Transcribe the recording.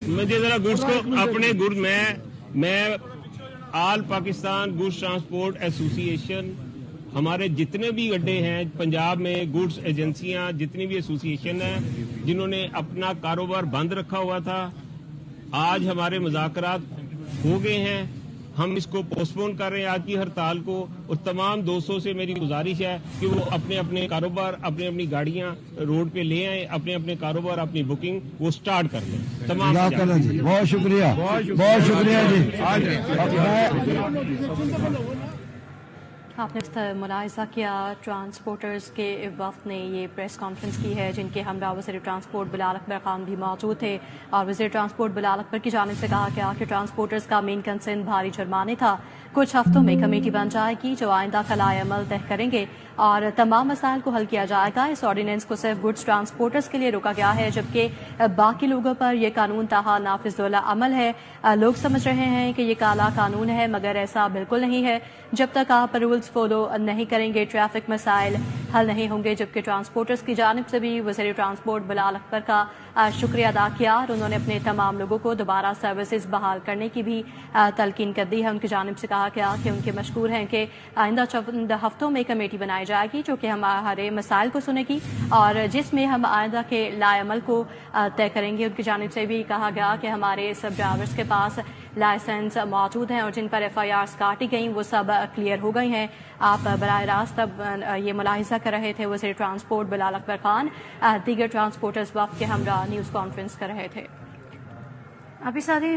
مجھے ذرا گڈس کو اپنے گڈ میں آل پاکستان گڈس ٹرانسپورٹ ایسوسی ایشن، ہمارے جتنے بھی اڈے ہیں پنجاب میں، گڈس ایجنسیاں جتنی بھی ایسوسی ایشن ہیں جنہوں نے اپنا کاروبار بند رکھا ہوا تھا، آج ہمارے مذاکرات ہو گئے ہیں. ہم اس کو پوسٹ پون کر رہے ہیں آج کی ہڑتال کو، اور تمام دوستوں سے میری گزارش ہے کہ وہ اپنے اپنے کاروبار، اپنی گاڑیاں روڈ پہ لے آئیں، اپنے کاروبار، اپنی بکنگ وہ سٹارٹ کر لیں. تمام جی بہت شکریہ، بہت شکریہ جی. آپ نے ملاحظہ کیا ٹرانسپورٹرز کے وفد نے یہ پریس کانفرنس کی ہے، جن کے ہمراہ وزیر ٹرانسپورٹ بلال اکبر خان بھی موجود تھے، اور وزیر ٹرانسپورٹ بلال اکبر کی جانب سے کہا گیا کہ ٹرانسپورٹرز کا مین کنسرن بھاری جرمانے تھا. کچھ ہفتوں میں کمیٹی بن جائے گی جو آئندہ کا لائحہ عمل طے کریں گے اور تمام مسائل کو حل کیا جائے گا. اس آرڈیننس کو صرف گڈس ٹرانسپورٹرز کے لیے روکا گیا ہے، جبکہ باقی لوگوں پر یہ قانون تاحال نافذ العمل ہے. لوگ سمجھ رہے ہیں کہ یہ کالا قانون ہے، مگر ایسا بالکل نہیں ہے. جب تک آپ رولز فالو نہیں کریں گے ٹریفک مسائل حل نہیں ہوں گے. جبکہ ٹرانسپورٹرز کی جانب سے بھی وزیر ٹرانسپورٹ بلال اکبر کا شکریہ ادا کیا، اور انہوں نے اپنے تمام لوگوں کو دوبارہ سروسز بحال کرنے کی بھی تلقین کر دی ہے. ان کی جانب سے کہا گیا کہ ان کے مشکور ہیں کہ آئندہ چند ہفتوں میں کمیٹی بنائی جائے گی جو کہ ہمارے مسائل کو سنے گی اور جس میں ہم آئندہ کے لائحہ عمل کو طے کریں گے. ان کی جانب سے بھی کہا گیا کہ ہمارے سب ڈرائیورز کے پاس لائسنس موجود ہیں اور جن پر FIRs کاٹی گئیں وہ سب کلیئر ہو گئی ہیں. آپ براہ راست اب یہ ملاحظہ کر رہے تھے وزیر ٹرانسپورٹ بلال اکبر خان دیگر ٹرانسپورٹرز وفد کے ہمراہ نیوز کانفرنس کر رہے تھے. ابھی ساتھی